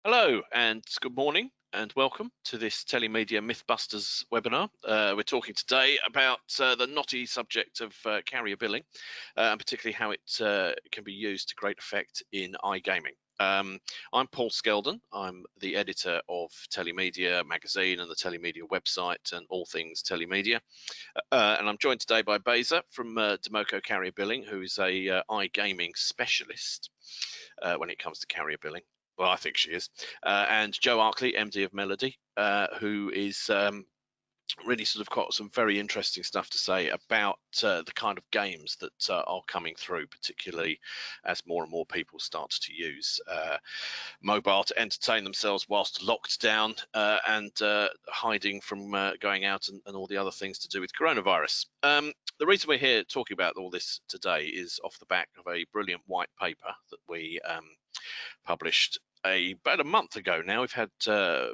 Hello and good morning and welcome to this Telemedia Myth Busters webinar. We're talking today about the knotty subject of carrier billing and particularly how it can be used to great effect in iGaming. I'm Paul Skeldon. I'm the editor of Telemedia Magazine and the Telemedia website and all things Telemedia. And I'm joined today by Beza from DIMOCO Carrier Billing, who is a iGaming specialist when it comes to carrier billing. Well, I think she is. And Joe Arkley, MD of Melodi, who is really sort of got some very interesting stuff to say about the kind of games that are coming through, particularly as more and more people start to use mobile to entertain themselves whilst locked down and hiding from going out and all the other things to do with coronavirus. The reason we're here talking about all this today is off the back of a brilliant white paper that we published about a month ago now. We've had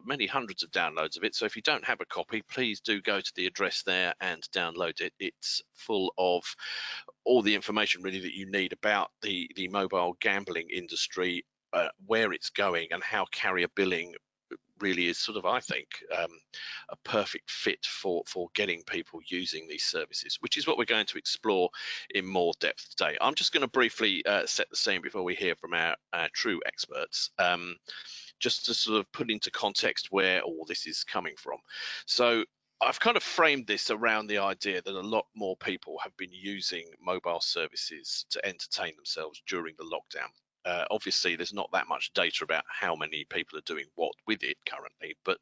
many hundreds of downloads of it, so if you don't have a copy, please do go to the address there and download it. It's full of all the information really that you need about the mobile gambling industry, where it's going and how carrier billing really is sort of, I think, a perfect fit for getting people using these services, which is what we're going to explore in more depth today. I'm just going to briefly set the scene before we hear from our true experts, just to sort of put into context where all this is coming from. So I've kind of framed this around the idea that a lot more people have been using mobile services to entertain themselves during the lockdown. Obviously, there's not that much data about how many people are doing what with it currently, but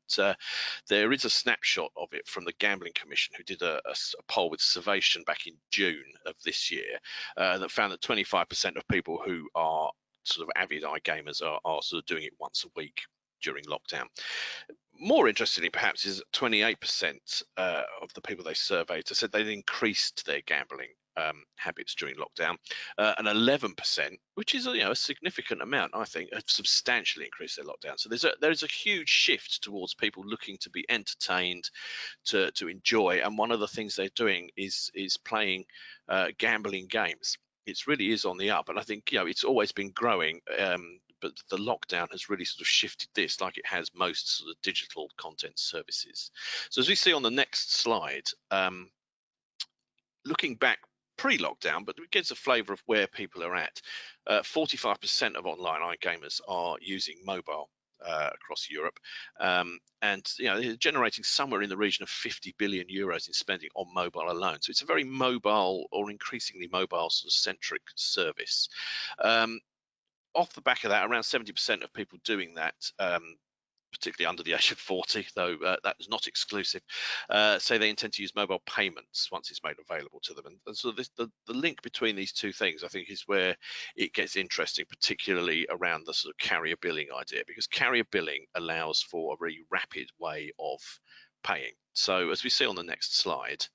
there is a snapshot of it from the Gambling Commission, who did a poll with Survation back in June of this year that found that 25% of people who are sort of avid iGamers are sort of doing it once a week during lockdown. More interestingly, perhaps, is that 28% of the people they surveyed said they'd increased their gambling habits during lockdown, and 11%, which is a significant amount, I think, have substantially increased their lockdown. So there's a huge shift towards people looking to be entertained, to enjoy, and one of the things they're doing is playing gambling games. It really is on the up, and I think it's always been growing. But the lockdown has really sort of shifted this, like it has most sort of digital content services. So as we see on the next slide, looking back pre-lockdown, but it gives a flavour of where people are at. 45% of online iGamers are using mobile across Europe, and they're generating somewhere in the region of 50 billion euros in spending on mobile alone. So it's a very mobile, or increasingly mobile, sort of centric service. Off the back of that, around 70% of people doing that, particularly under the age of 40, though that is not exclusive, say they intend to use mobile payments once it's made available to them. And so the link between these two things, I think, is where it gets interesting, particularly around the sort of carrier billing idea, because carrier billing allows for a very rapid way of paying. So as we see on the next slide,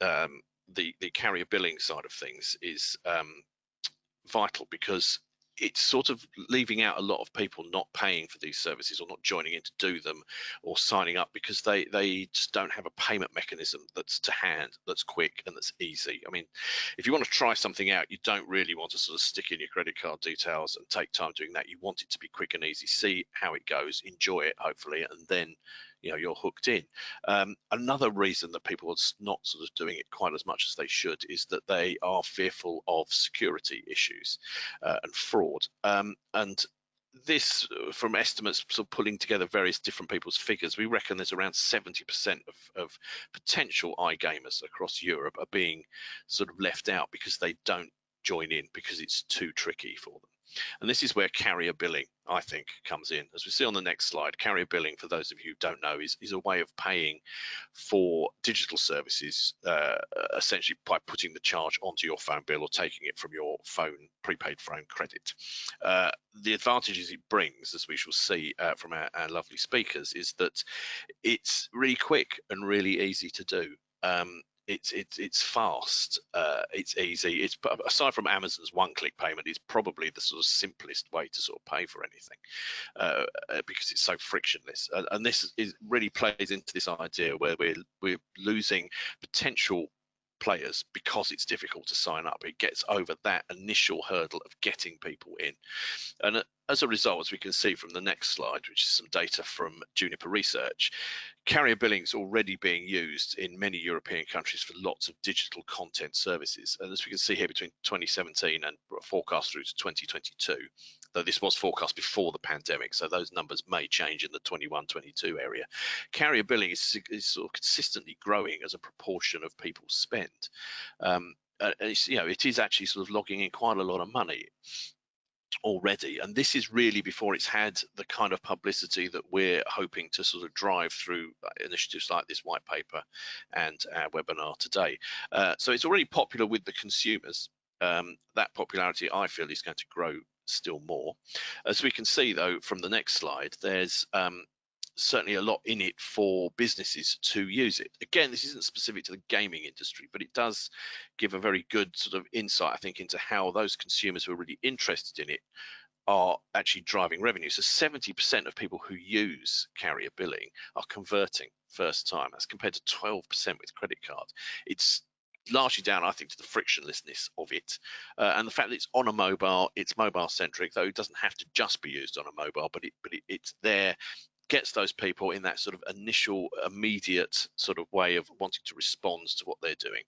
the carrier billing side of things is vital, because it's sort of leaving out a lot of people not paying for these services, or not joining in to do them, or signing up because they just don't have a payment mechanism that's to hand, that's quick and that's easy. I mean, if you want to try something out, you don't really want to sort of stick in your credit card details and take time doing that. You want it to be quick and easy, see how it goes, enjoy it hopefully, and then you're hooked in. Another reason that people are not sort of doing it quite as much as they should is that they are fearful of security issues and fraud. And this, from estimates, sort of pulling together various different people's figures, we reckon there's around 70% of potential iGamers across Europe are being sort of left out because they don't join in, because it's too tricky for them. And this is where carrier billing, I think, comes in. As we see on the next slide, carrier billing, for those of you who don't know, is a way of paying for digital services, essentially by putting the charge onto your phone bill or taking it from your prepaid phone credit. The advantages it brings, as we shall see from our lovely speakers, is that it's really quick and really easy to do. It's fast, it's easy. It's, aside from Amazon's one-click payment, it's probably the sort of simplest way to sort of pay for anything, because it's so frictionless. And this really plays into this idea where we're losing potential players because it's difficult to sign up. It gets over that initial hurdle of getting people in. And as a result, as we can see from the next slide, which is some data from Juniper Research, carrier billing is already being used in many European countries for lots of digital content services. And as we can see here, between 2017 and forecast through to 2022, though this was forecast before the pandemic, so those numbers may change in the 21-22 area, carrier billing is sort of consistently growing as a proportion of people's spend. And it's, it is actually sort of logging in quite a lot of money already, and this is really before it's had the kind of publicity that we're hoping to sort of drive through initiatives like this white paper and our webinar today. So it's already popular with the consumers. That popularity, I feel, is going to grow still more. As we can see, though, from the next slide, there's certainly a lot in it for businesses to use it. Again, this isn't specific to the gaming industry, but it does give a very good sort of insight, I think, into how those consumers who are really interested in it are actually driving revenue. So 70% of people who use carrier billing are converting first time. That's compared to 12% with credit cards. It's largely down, I think, to the frictionlessness of it, and the fact that it's on a mobile. It's mobile centric, though it doesn't have to just be used on a mobile, but it's there, gets those people in that sort of initial immediate sort of way of wanting to respond to what they're doing.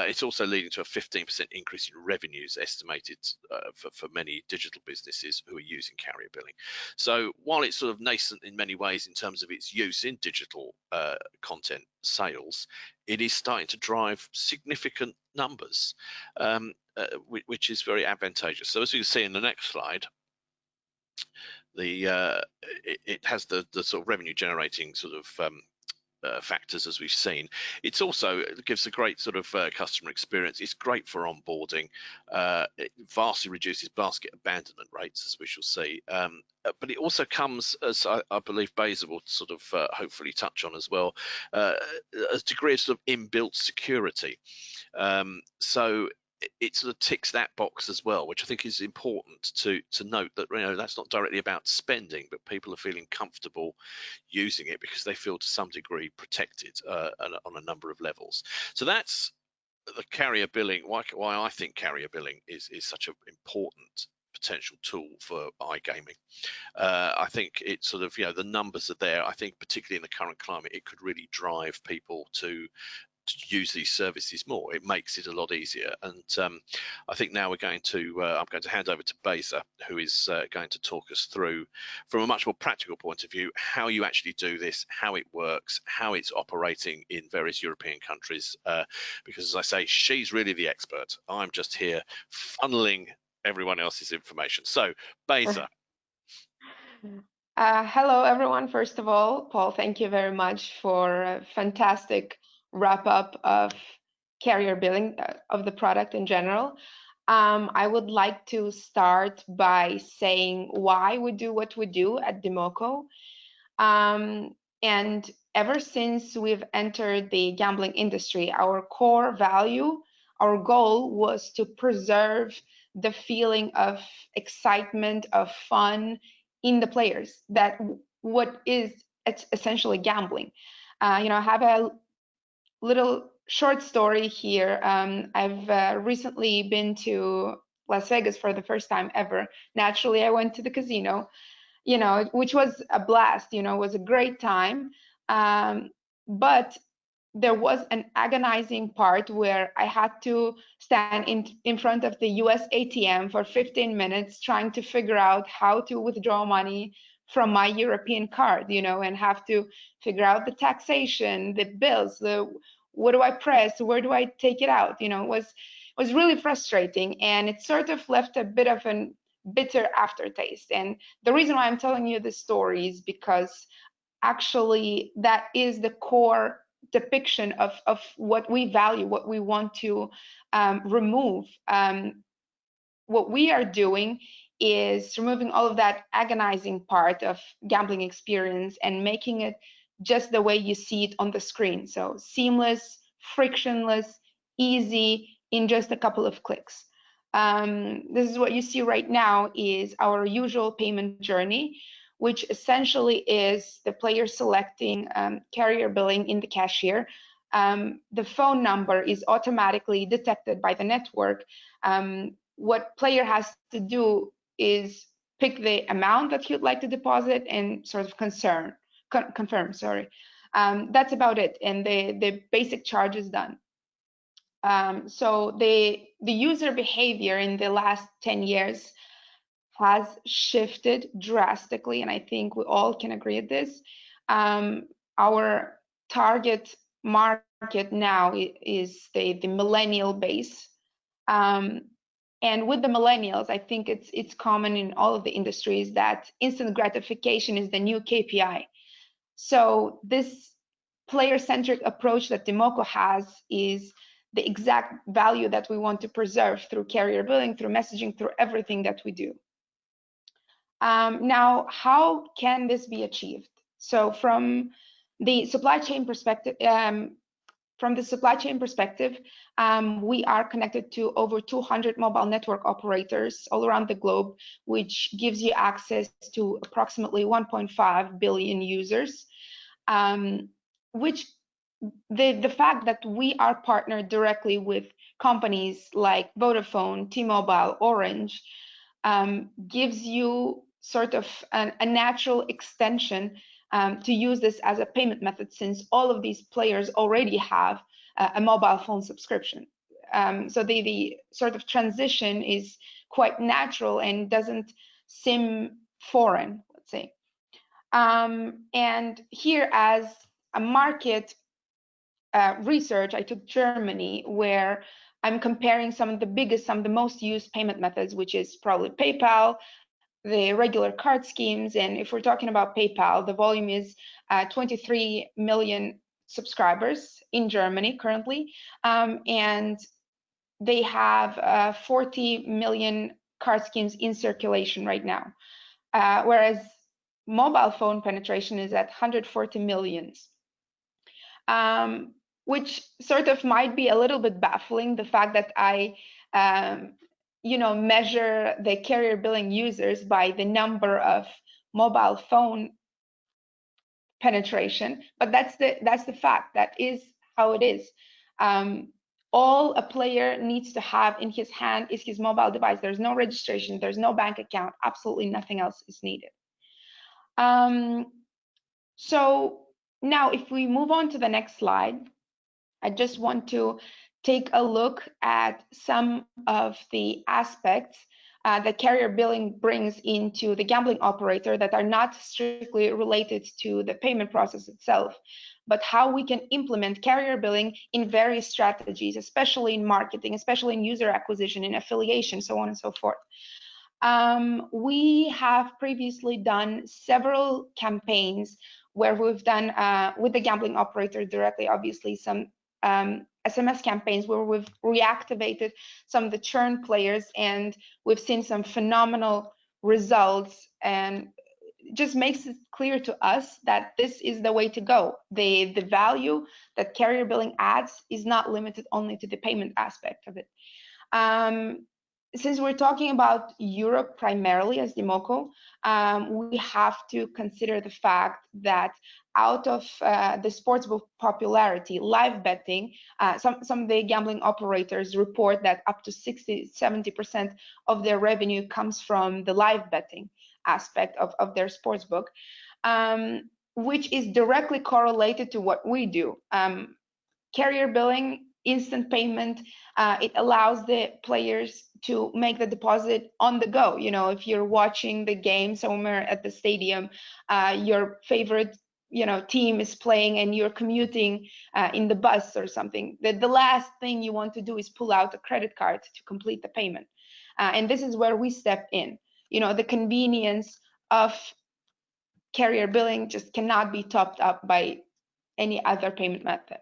It's also leading to a 15% increase in revenues estimated for many digital businesses who are using carrier billing. So while it's sort of nascent in many ways in terms of its use in digital content sales, it is starting to drive significant numbers, which is very advantageous. So as you can see in the next slide, it has the sort of revenue generating sort of factors, as we've seen. It gives a great sort of customer experience. It's great for onboarding. It vastly reduces basket abandonment rates, as we shall see. But it also comes, as I believe Beza will sort of hopefully touch on as well, a degree of sort of inbuilt security. So it sort of ticks that box as well, which I think is important to note, that that's not directly about spending, but people are feeling comfortable using it because they feel to some degree protected on a number of levels. So that's the carrier billing. Why I think carrier billing is such an important potential tool for iGaming. I think it's sort of, the numbers are there. I think particularly in the current climate, it could really drive people to use these services more. It makes it a lot easier. And I think now I'm going to hand over to Beza, who is going to talk us through, from a much more practical point of view, how you actually do this, how it works, how it's operating in various European countries, because as I say, she's really the expert. I'm just here funneling everyone else's information. So Beza. Hello everyone. First of all, Paul, thank you very much for a fantastic wrap up of carrier billing, of the product in general. I would like to start by saying why we do what we do at DIMOCO. And ever since we've entered the gambling industry, our core value, our goal was to preserve the feeling of excitement, of fun in the players, that what is essentially gambling. I have a little short story here. I've recently been to Las Vegas for the first time ever. Naturally, I went to the casino, which was a blast, was a great time. But there was an agonizing part where I had to stand in front of the US ATM for 15 minutes trying to figure out how to withdraw money from my European card, and have to figure out the taxation, the bills, what do I press, where do I take it out? It was really frustrating, and it sort of left a bit of a bitter aftertaste. And the reason why I'm telling you this story is because actually that is the core depiction of what we value, what we want to remove. What we are doing is removing all of that agonizing part of gambling experience and making it just the way you see it on the screen. So seamless, frictionless, easy, in just a couple of clicks. This is what you see right now is our usual payment journey, which essentially is the player selecting carrier billing in the cashier. the phone number is automatically detected by the network. What player has to do is pick the amount that he would like to deposit and sort of confirm. Sorry, that's about it, and the basic charge is done. So the user behavior in the last 10 years has shifted drastically, and I think we all can agree at this. Our target market now is the millennial base. And with the millennials, I think it's common in all of the industries that instant gratification is the new KPI. So this player-centric approach that DIMOCO has is the exact value that we want to preserve through carrier billing, through messaging, through everything that we do. Now, how can this be achieved? So from the supply chain perspective, we are connected to over 200 mobile network operators all around the globe, which gives you access to approximately 1.5 billion users. Which the fact that we are partnered directly with companies like Vodafone, T-Mobile, Orange, gives you sort of a natural extension to use this as a payment method, since all of these players already have a mobile phone subscription. So the sort of transition is quite natural and doesn't seem foreign, let's say. And here, as a market research, I took Germany, where I'm comparing some of the most used payment methods, which is probably PayPal, the regular card schemes. And if we're talking about PayPal, the volume is 23 million subscribers in Germany currently, and they have 40 million card schemes in circulation right now, whereas mobile phone penetration is at 140 millions, which sort of might be a little bit baffling, the fact that I measure the carrier billing users by the number of mobile phone penetration, but that's the fact. That is how it is. All a player needs to have in his hand is his mobile device. There's no registration, there's no bank account, absolutely nothing else is needed. So now if we move on to the next slide, I just want to take a look at some of the aspects that carrier billing brings into the gambling operator that are not strictly related to the payment process itself, but how we can implement carrier billing in various strategies, especially in marketing, especially in user acquisition, in affiliation, so on and so forth. We have previously done several campaigns where we've done with the gambling operator directly, obviously, some SMS campaigns where we've reactivated some of the churn players, and we've seen some phenomenal results, and it just makes it clear to us that this is the way to go. The value that carrier billing adds is not limited only to the payment aspect of it. Since we're talking about Europe primarily as DIMOCO, we have to consider the fact that out of the sportsbook popularity, live betting, some of the gambling operators report that up to 60–70% of their revenue comes from the live betting aspect of their sportsbook, which is directly correlated to what we do. Carrier billing, instant payment, it allows the players to make the deposit on the go. You know, if you're watching the game somewhere at the stadium, your favorite team is playing and you're commuting in the bus or something, the last thing you want to do is pull out a credit card to complete the payment. And this is where we step in. The convenience of carrier billing just cannot be topped up by any other payment method.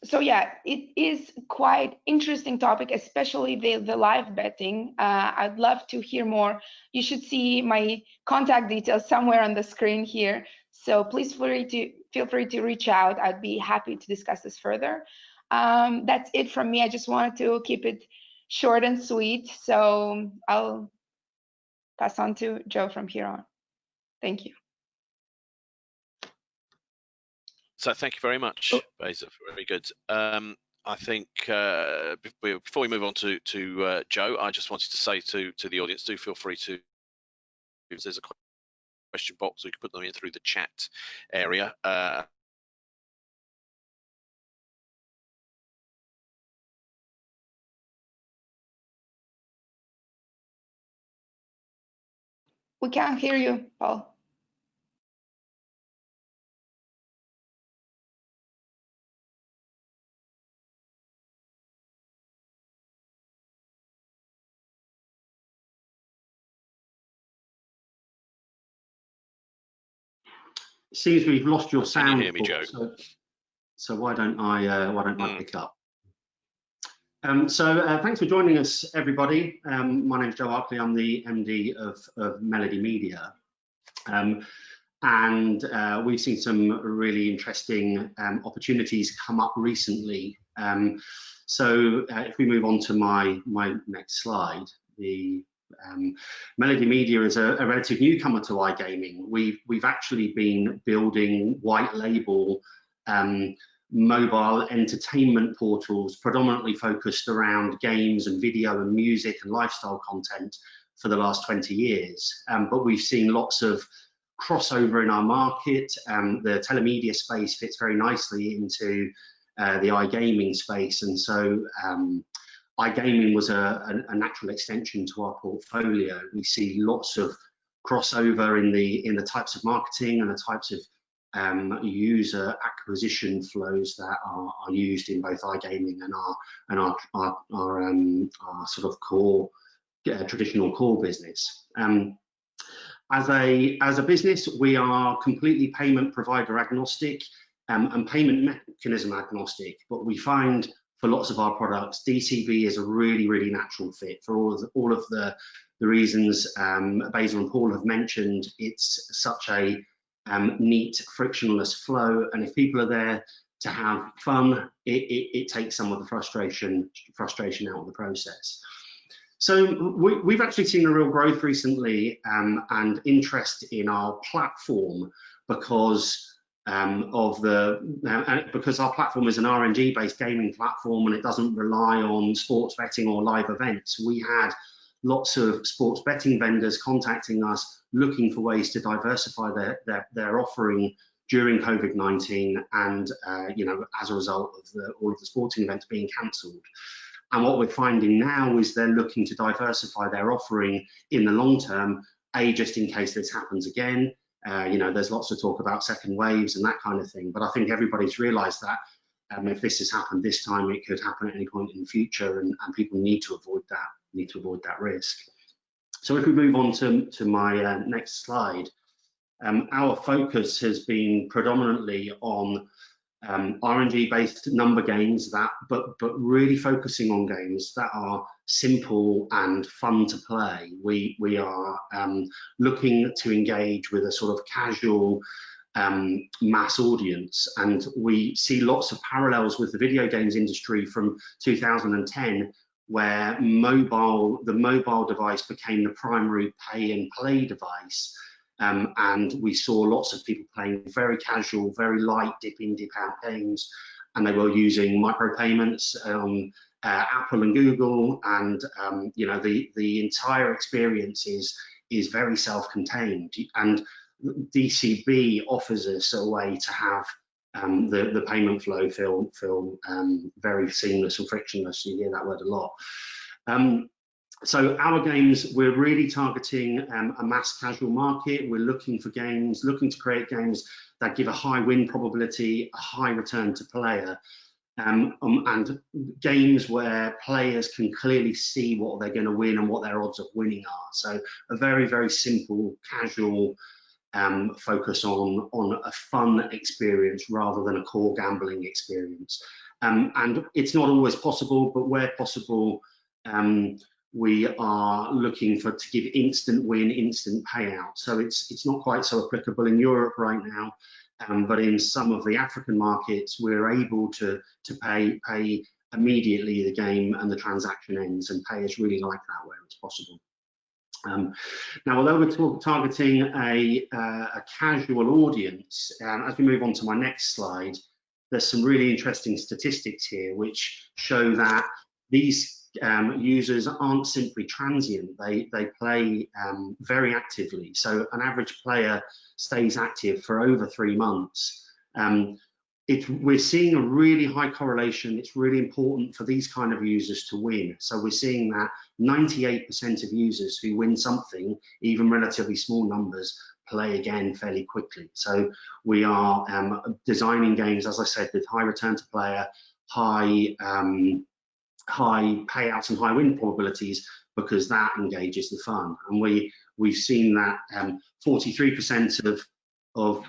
So yeah, it is quite interesting topic, especially the live betting. I'd love to hear more. You should see my contact details somewhere on the screen here. So please feel free to reach out. I'd be happy to discuss this further. That's it from me. I just wanted to keep it short and sweet. So I'll pass on to Joe from here on. Thank you. So thank you very much, Beza. Very good. I think before we move on to Joe, I just wanted to say to the audience, do feel free to, if there's a question box, we can put them in through the chat area. We can't hear you, Paul. It seems we've lost your sound. Can you hear me, Joe? So why don't I pick up? Thanks for joining us, everybody. My name is Joe Arkley. I'm the MD of Melodi Media. And we've seen some really interesting opportunities come up recently. If we move on to my next slide, the Melodi Media is a relative newcomer to iGaming. We've actually been building white label mobile entertainment portals predominantly focused around games and video and music and lifestyle content for the last 20 years. But we've seen lots of crossover in our market. The telemedia space fits very nicely into the iGaming space, and so iGaming was a natural extension to our portfolio. We see lots of crossover in the types of marketing and the types of user acquisition flows that are used in both iGaming and our sort of core traditional core business. As a business, we are completely payment provider agnostic and payment mechanism agnostic, but we find for lots of our products, DCB is a really natural fit for all of the reasons Basil and Paul have mentioned. It's such a neat, frictionless flow, and if people are there to have fun, it takes some of the frustration out of the process. So we've actually seen a real growth recently and interest in our platform because because our platform is an RNG based gaming platform and it doesn't rely on sports betting or live events. We had lots of sports betting vendors contacting us looking for ways to diversify their offering during COVID-19 and as a result of all of the sporting events being cancelled. And what we're finding now is they're looking to diversify their offering in the long term, just in case this happens again. There's lots of talk about second waves and that kind of thing, but I think everybody's realised that if this has happened this time, it could happen at any point in the future, and people need to avoid that risk. So if we move on to my next slide, our focus has been predominantly on RNG based number games but really focusing on games that are simple and fun to play. We are looking to engage with a sort of casual mass audience, and we see lots of parallels with the video games industry from 2010, where the mobile device became the primary pay and play device. And we saw lots of people playing very casual, very light dip in, dip out games, and they were using micropayments on Apple and Google, and the entire experience is very self-contained. And DCB offers us a way to have the payment flow feel very seamless and frictionless. You hear that word a lot. So our games, we're really targeting a mass casual market. We're looking to create games that give a high win probability, a high return to player, and games where players can clearly see what they're going to win and what their odds of winning are. So a very simple, casual focus on a fun experience rather than a core gambling experience. And it's not always possible, but where possible, we are looking to give instant win, instant payout. So it's not quite so applicable in Europe right now, but in some of the African markets, we're able to pay immediately the game and the transaction ends, and payers really like that where it's possible. Now, although we're targeting a casual audience, as we move on to my next slide, there's some really interesting statistics here which show that these users aren't simply transient, they play very actively. So an average player stays active for over 3 months. We're seeing a really high correlation. It's really important for these kind of users to win. So we're seeing that 98% of users who win something, even relatively small numbers, play again fairly quickly. So we are designing games, as I said, with high return to player, high payouts and high win probabilities, because that engages the fun. And we've seen that 43% of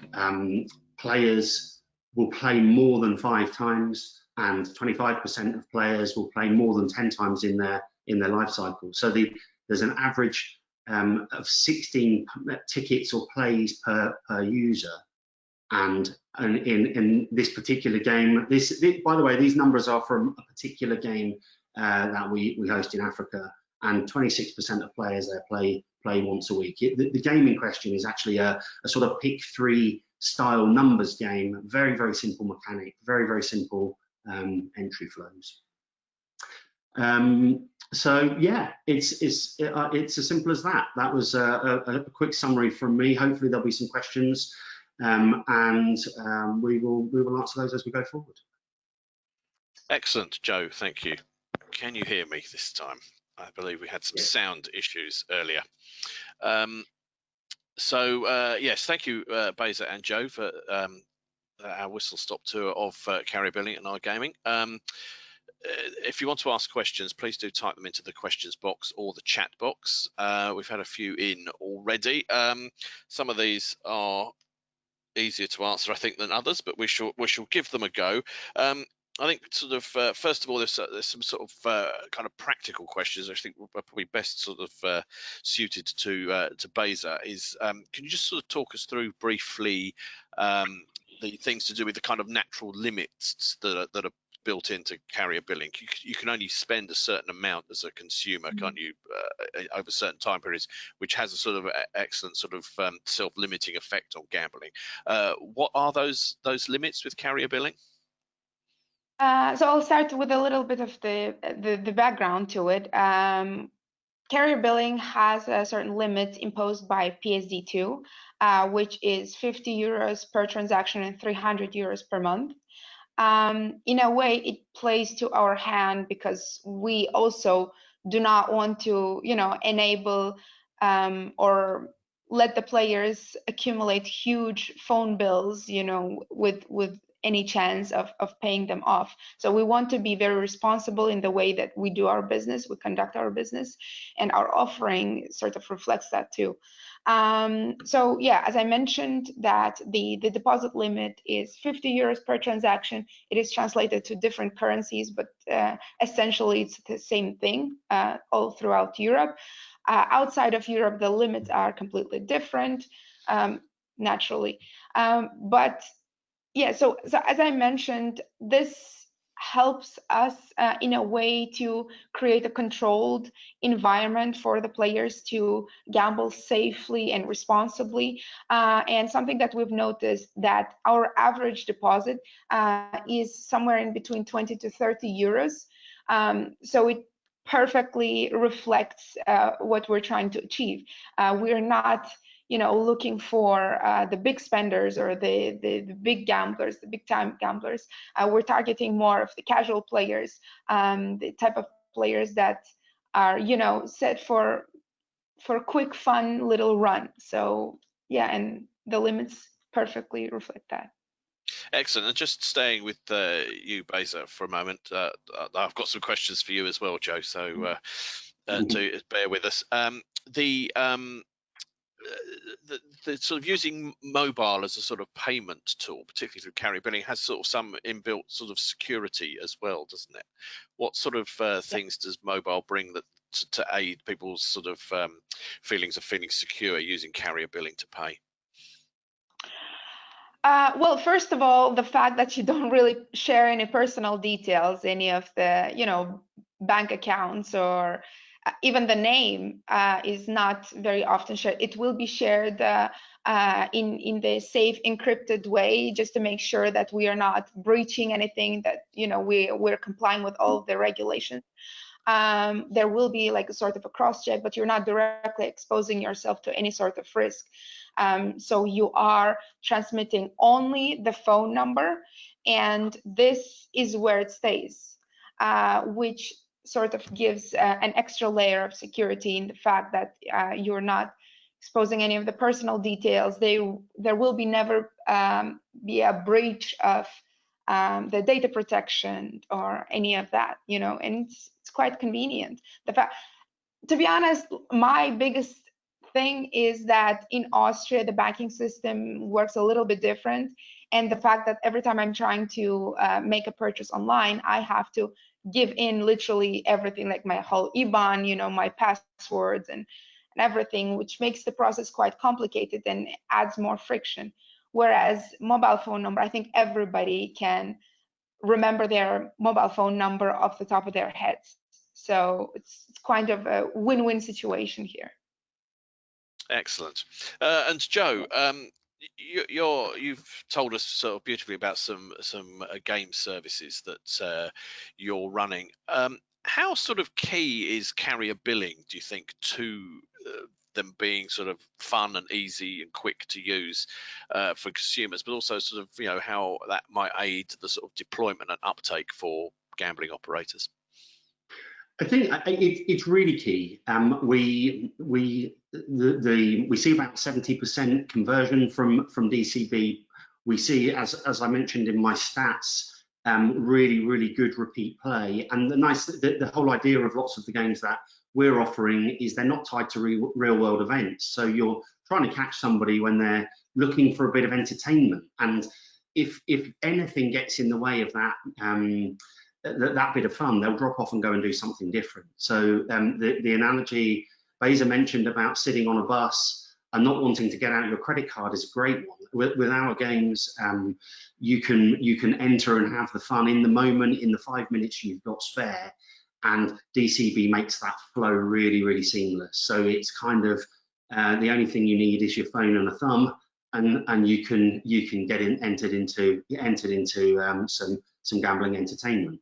players will play more than 5 times, and 25% of players will play more than 10 times in their life cycle. So there's an average of 16 tickets or plays per user. And in this particular game, by the way, these numbers are from a particular game that we host in Africa, and 26% of players there play once a week. The game in question is actually a sort of pick 3 style numbers game. Very, very simple mechanic, very, very simple entry flows. So yeah, it's as simple as that. That was a quick summary from me. Hopefully there'll be some questions, and we will answer those as we go forward. Excellent, Joe. Thank you. Can you hear me this time? I believe we had some sound issues earlier. Yes, thank you, Beza and Joe, for our whistle-stop tour of Carrier Billing and iGaming. If you want to ask questions, please do type them into the questions box or the chat box. We've had a few in already. Some of these are easier to answer, I think, than others, but we shall give them a go. I think sort of first of all, there's some sort of kind of practical questions I think are probably best sort of suited to Beza. Can you just sort of talk us through briefly the things to do with the kind of natural limits that are built into carrier billing? You can only spend a certain amount as a consumer, can't you, over certain time periods, which has a sort of excellent sort of self-limiting effect on gambling. What are those limits with carrier billing? So I'll start with a little bit of the background to it. Carrier billing has a certain limit imposed by PSD2, which is 50 euros per transaction and 300 euros per month. In a way, it plays to our hand because we also do not want to, enable or let the players accumulate huge phone bills, with any chance of paying them off. So we want to be very responsible in the way that we do our business, we conduct our business, and our offering sort of reflects that too. So yeah, as I mentioned, that the deposit limit is 50 euros per transaction. It is translated to different currencies, but essentially it's the same thing all throughout Europe. Outside of Europe, the limits are completely different, naturally. But yeah, so as I mentioned, this helps us in a way to create a controlled environment for the players to gamble safely and responsibly. And something that we've noticed, that our average deposit is somewhere in between 20 to 30 euros. So it perfectly reflects what we're trying to achieve. We're not looking for the big spenders or the big gamblers, the big time gamblers. We're targeting more of the casual players, the type of players that are, set for quick, fun little run. So yeah, and the limits perfectly reflect that. Excellent. And just staying with you, Beza, for a moment, I've got some questions for you as well, Joe. So to bear with us. The sort of using mobile as a sort of payment tool, particularly through carrier billing, has sort of some inbuilt sort of security as well, doesn't it? What sort of things does mobile bring that to aid people's sort of feelings of feeling secure using carrier billing to pay? Well, first of all, the fact that you don't really share any personal details, any of the, bank accounts or even the name is not very often shared. It will be shared in the safe encrypted way, just to make sure that we are not breaching anything, that we're complying with all of the regulations. There will be like a sort of a cross check, but you're not directly exposing yourself to any sort of risk. So you are transmitting only the phone number, and this is where it stays, which sort of gives an extra layer of security in the fact that you're not exposing any of the personal details. There will be never be a breach of the data protection or any of that, and it's quite convenient. The fact, to be honest, my biggest thing is that in Austria the banking system works a little bit different, and the fact that every time I'm trying to make a purchase online, I have to give in literally everything, like my whole IBAN, my passwords and everything, which makes the process quite complicated and adds more friction. Whereas mobile phone number, I think everybody can remember their mobile phone number off the top of their heads. So it's kind of a win-win situation here. Excellent. And Joe, you've told us sort of beautifully about some game services that you're running. How sort of key is carrier billing, do you think, to them being sort of fun and easy and quick to use for consumers, but also sort of how that might aid the sort of deployment and uptake for gambling operators? I think it's really key. We see about 70% conversion from DCB. We see, as I mentioned in my stats, really good repeat play. And the whole idea of lots of the games that we're offering is they're not tied to real world events. So you're trying to catch somebody when they're looking for a bit of entertainment. And if anything gets in the way of that, that bit of fun, they'll drop off and go and do something different. So the analogy Beza mentioned about sitting on a bus and not wanting to get out your credit card is a great one. With our games, you can enter and have the fun in the moment, in the 5 minutes you've got spare, and DCB makes that flow really seamless. So it's kind of the only thing you need is your phone and a thumb, and you can get entered into some gambling entertainment.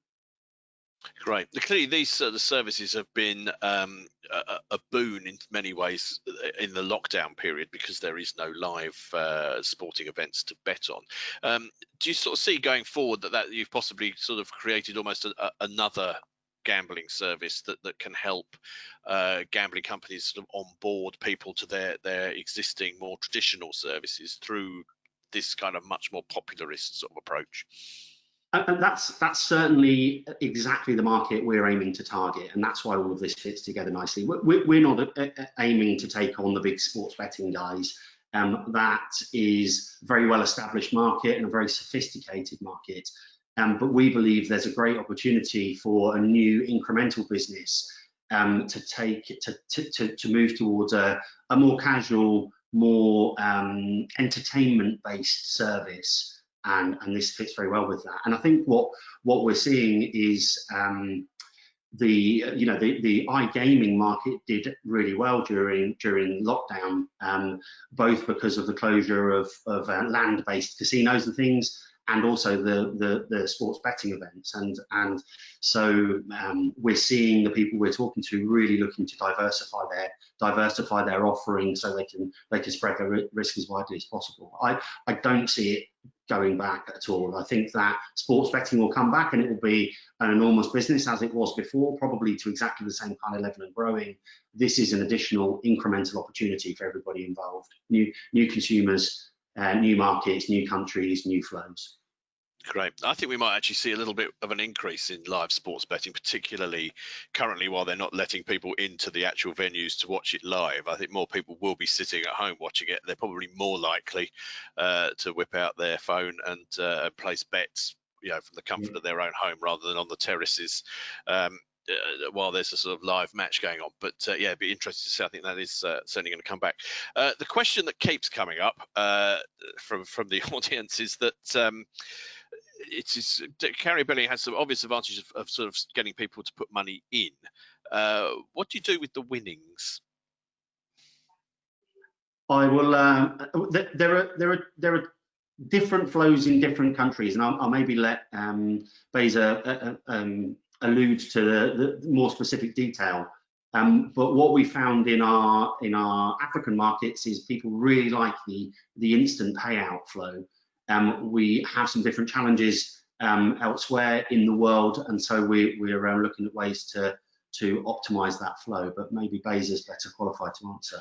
Great. Clearly, these sort of services have been a boon in many ways in the lockdown period, because there is no live sporting events to bet on. Do you sort of see going forward that you've possibly sort of created almost another gambling service that can help gambling companies sort of onboard people to their existing more traditional services through this kind of much more popularist sort of approach? And that's certainly exactly the market we're aiming to target, and that's why all of this fits together nicely. We're not aiming to take on the big sports betting guys. That is a very well established market and a very sophisticated market. But we believe there's a great opportunity for a new incremental business to move towards a more casual, more entertainment-based service. And this fits very well with that. And I think what we're seeing is the iGaming market did really well during lockdown, both because of the closure of land-based casinos and things, and also the sports betting events. And so we're seeing the people we're talking to really looking to diversify their offering so they can spread their risk as widely as possible. I don't see it going back at all. I think that sports betting will come back, and it will be an enormous business as it was before, probably to exactly the same kind of level and growing. This is an additional incremental opportunity for everybody involved. New consumers, new markets, new countries, new flows. Great. I think we might actually see a little bit of an increase in live sports betting, particularly currently while they're not letting people into the actual venues to watch it live. I think more people will be sitting at home watching it. They're probably more likely to whip out their phone and place bets, from the comfort of their own home rather than on the terraces while there's a sort of live match going on. But it'd be interesting to see. I think that is certainly going to come back. The question that keeps coming up from the audience is that carrier billing has some obvious advantages of sort of getting people to put money in, What do you do with the winnings? I will. There are different flows in different countries, and I'll maybe let Beza allude to the more specific detail. But what we found in our African markets is people really like the instant payout flow. We have some different challenges elsewhere in the world, and so we're looking at ways to optimize that flow. But maybe Beza is better qualified to answer.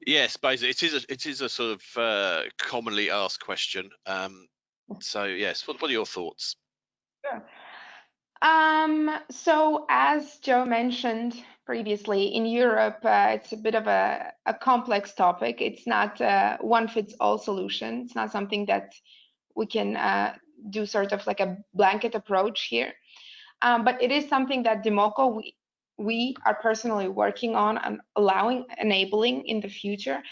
Yes, basically, it is a sort of commonly asked question. So yes, what are your thoughts? Sure. So as Joe mentioned previously, in Europe, it's a bit of a complex topic. It's not a one-fits-all solution. It's not something that we can do sort of like a blanket approach here. But it is something that DIMOCO, we are personally working on and enabling in the future.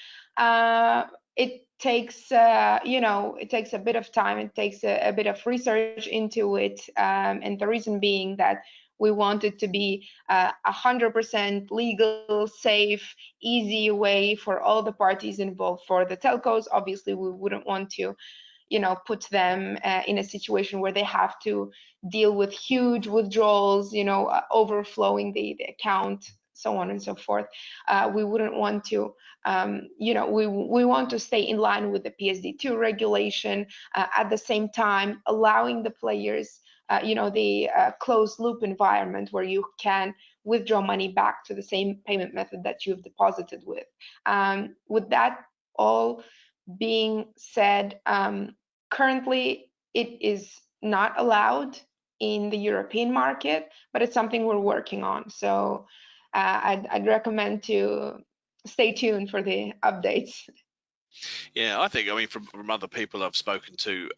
It takes, it takes a bit of time. It takes a bit of research into it, and the reason being that we want it to be 100% legal, safe, easy way for all the parties involved. For the telcos, obviously, we wouldn't want to, put them in a situation where they have to deal with huge withdrawals, overflowing the account, so on and so forth. We wouldn't want to, we want to stay in line with the PSD2 regulation, at the same time allowing the players, the closed loop environment where you can withdraw money back to the same payment method that you've deposited with. With that all being said, currently it is not allowed in the European market, but it's something we're working on. So I'd recommend to stay tuned for the updates. Yeah, I mean, from other people I've spoken to,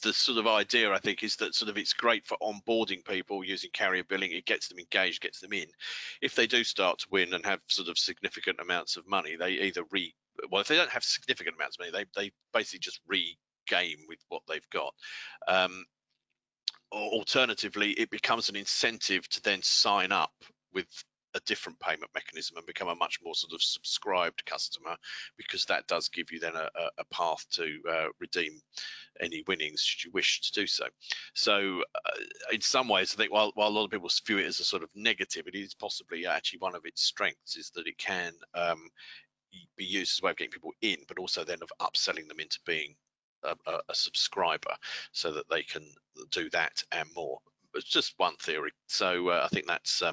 the sort of idea, I think, is that sort of it's great for onboarding people using carrier billing. It gets them engaged, gets them in. If they do start to win and have sort of significant amounts of money, they either if they don't have significant amounts of money, they basically just re-game with what they've got. Or alternatively, it becomes an incentive to then sign up with a different payment mechanism and become a much more sort of subscribed customer, because that does give you then a path to redeem any winnings should you wish to do so. So in some ways, I think while a lot of people view it as a sort of negative, it is possibly actually one of its strengths, is that it can be used as a way of getting people in, but also then of upselling them into being a subscriber, so that they can do that and more. It's just one theory. So I think that's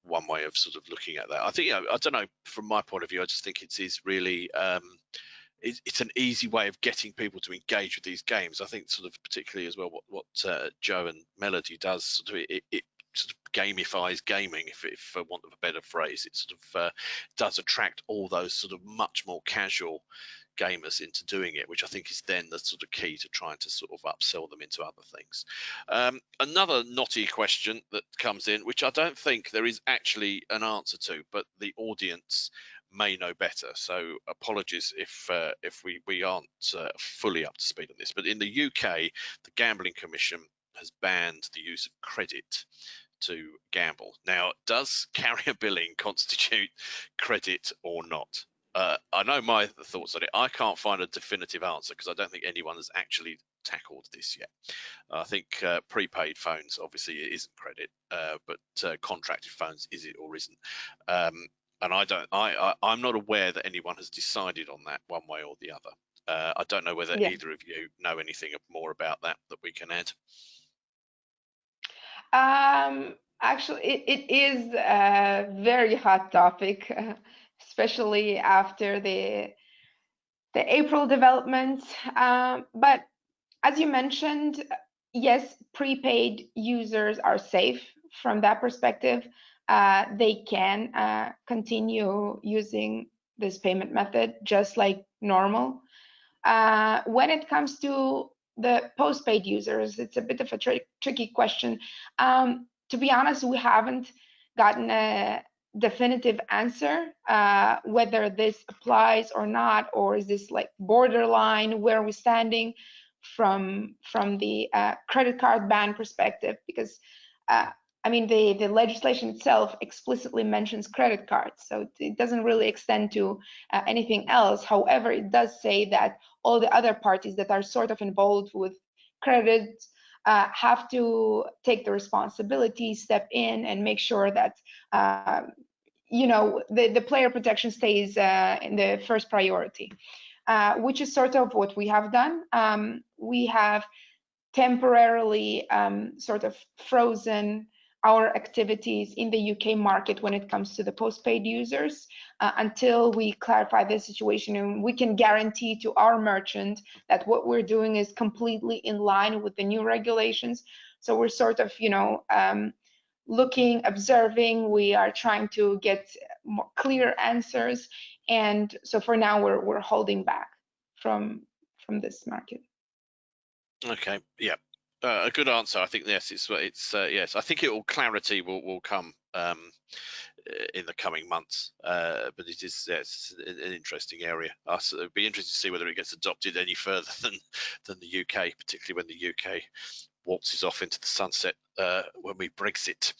one way of sort of looking at that. I think, I don't know, from my point of view, I just think it is really it's an easy way of getting people to engage with these games. I think sort of particularly as well what Joe and Melodi does, sort of it sort of gamifies gaming, if for want of a better phrase. It sort of does attract all those sort of much more casual gamers into doing it, which I think is then the sort of key to trying to sort of upsell them into other things. Another knotty question that comes in, which I don't think there is actually an answer to, but the audience may know better. So apologies if we aren't fully up to speed on this. But in the UK, the Gambling Commission has banned the use of credit to gamble. Now, does carrier billing constitute credit or not? I know my thoughts on it. I can't find a definitive answer because I don't think anyone has actually tackled this yet. I think prepaid phones, obviously it isn't credit, but contracted phones, is it or isn't? And I'm not aware that anyone has decided on that one way or the other. I don't know whether either of you know anything more about that we can add. Actually, it is a very hot topic, especially after the April developments. But as you mentioned, yes, prepaid users are safe from that perspective. They can continue using this payment method just like normal. When it comes to the postpaid users, it's a bit of a tricky question. To be honest, we haven't gotten a definitive answer whether this applies or not, or is this like borderline, where are we standing from the credit card ban perspective, because I mean, the legislation itself explicitly mentions credit cards, so it doesn't really extend to anything else. However, it does say that all the other parties that are sort of involved with credit have to take the responsibility, step in, and make sure that the player protection stays in the first priority, which is sort of what we have done. We have temporarily sort of frozen our activities in the UK market when it comes to the postpaid users until we clarify the situation and we can guarantee to our merchant that what we're doing is completely in line with the new regulations. So we're sort of, looking, observing, we are trying to get more clear answers. And so for now, we're holding back from this market. Okay, yeah, a good answer. I think yes, it's yes. I think clarity will come in the coming months, but it is it's an interesting area. It'd be interesting to see whether it gets adopted any further than the UK, particularly when the UK waltzes off into the sunset when we Brexit.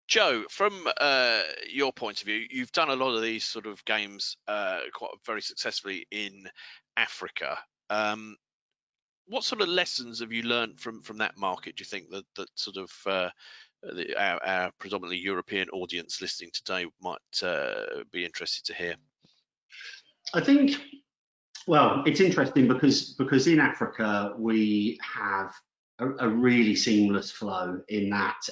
Joe, from your point of view, you've done a lot of these sort of games quite very successfully in Africa. What sort of lessons have you learned from that market? Do you think that sort of our predominantly European audience listening today might be interested to hear? I think, well, it's interesting because in Africa we have a really seamless flow in that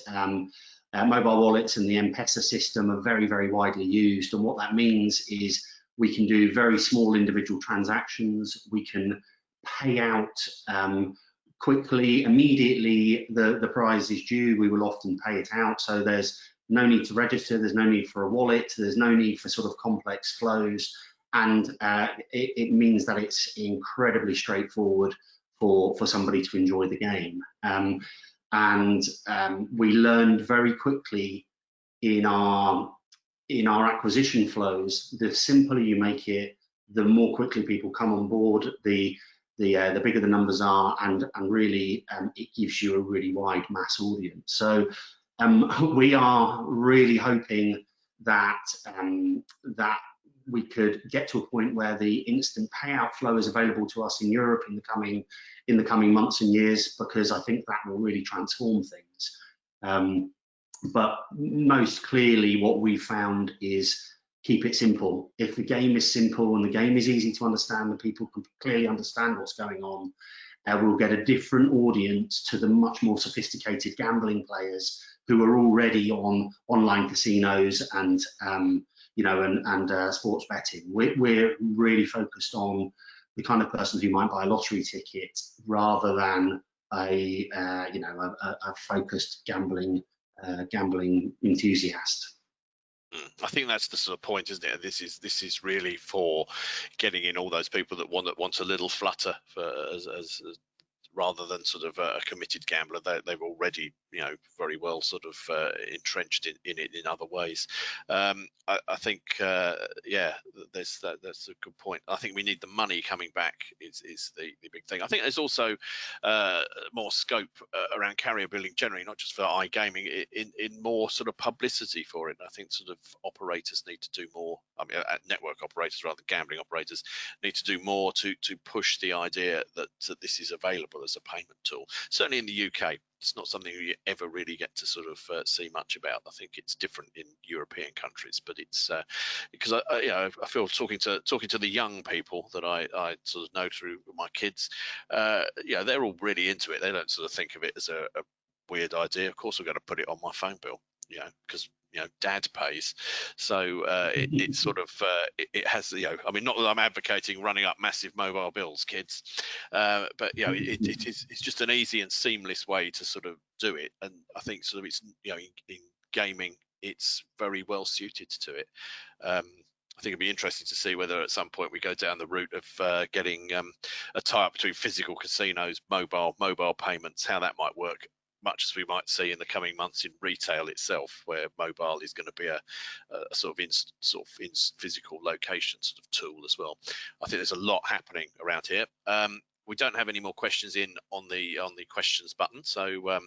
mobile wallets and the M-Pesa system are very, very widely used. And what that means is we can do very small individual transactions. We can pay out quickly, immediately. The prize is due, we will often pay it out. So there's no need to register, there's no need for a wallet, there's no need for sort of complex flows. And it means that it's incredibly straightforward for somebody to enjoy the game. We learned very quickly in our acquisition flows, the simpler you make it, the more quickly people come on board, the bigger the numbers are, and really it gives you a really wide mass audience. So we are really hoping that we could get to a point where the instant payout flow is available to us in Europe in the coming months and years, because I think that will really transform things. But most clearly, what we found is keep it simple. If the game is simple and the game is easy to understand, and people can clearly understand what's going on, we'll get a different audience to the much more sophisticated gambling players who are already on online casinos and sports betting. We're really focused on the kind of person who might buy a lottery ticket rather than a focused gambling enthusiast. I think that's the sort of point, isn't it? This is really for getting in all those people that want a little flutter as rather than sort of a committed gambler. They've already, very well sort of entrenched in it in other ways. I think, that's a good point. I think we need the money coming back is the big thing. I think there's also more scope around carrier billing generally, not just for iGaming, in more sort of publicity for it. I think sort of operators need to do more. I mean, network operators rather than gambling operators need to do more to push the idea that this is available as a payment tool. Certainly in the UK, it's not something you ever really get to sort of see much about. I think it's different in European countries, but it's because I feel talking to the young people that I sort of know through my kids, they're all really into it. They don't sort of think of it as a weird idea. Of course, I've got to put it on my phone bill, because dad pays. So it sort of it has, I mean, not that I'm advocating running up massive mobile bills, kids, but it's just an easy and seamless way to sort of do it. And I think sort of it's in gaming it's very well suited to it. I think it'd be interesting to see whether at some point we go down the route of getting a tie-up between physical casinos, mobile payments, how that might work, much as we might see in the coming months in retail itself, where mobile is going to be a sort of in physical location sort of tool as well. I think there's a lot happening around here. we don't have any more questions in on the questions button, so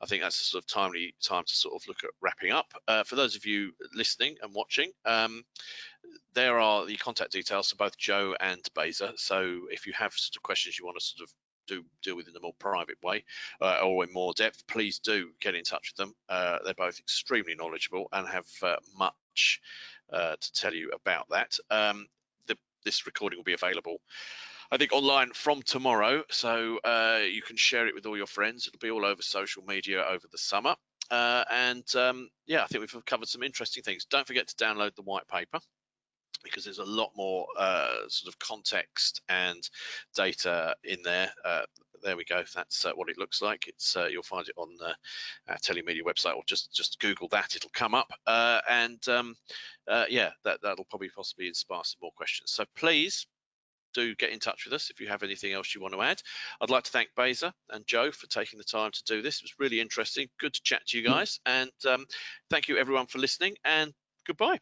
I think that's a sort of timely time to sort of look at wrapping up. For those of you listening and watching, there are the contact details for both Joe and Beza. So if you have sort of questions you want to sort of deal with in a more private way or in more depth, please do get in touch with them. They're both extremely knowledgeable and have much to tell you about that. This recording will be available, I think, online from tomorrow, so you can share it with all your friends. It'll be all over social media over the summer. Yeah, I think we've covered some interesting things. Don't forget to download the white paper, because there's a lot more sort of context and data in there. There we go. That's what it looks like. It's you'll find it on our Telemedia website, or just Google that. It'll come up. Yeah, that'll probably possibly inspire some more questions. So please do get in touch with us if you have anything else you want to add. I'd like to thank Beza and Joe for taking the time to do this. It was really interesting. Good to chat to you guys. And thank you everyone for listening, and goodbye.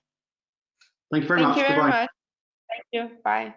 Thank you very much. Thank you very Goodbye. much. Thank you. Bye.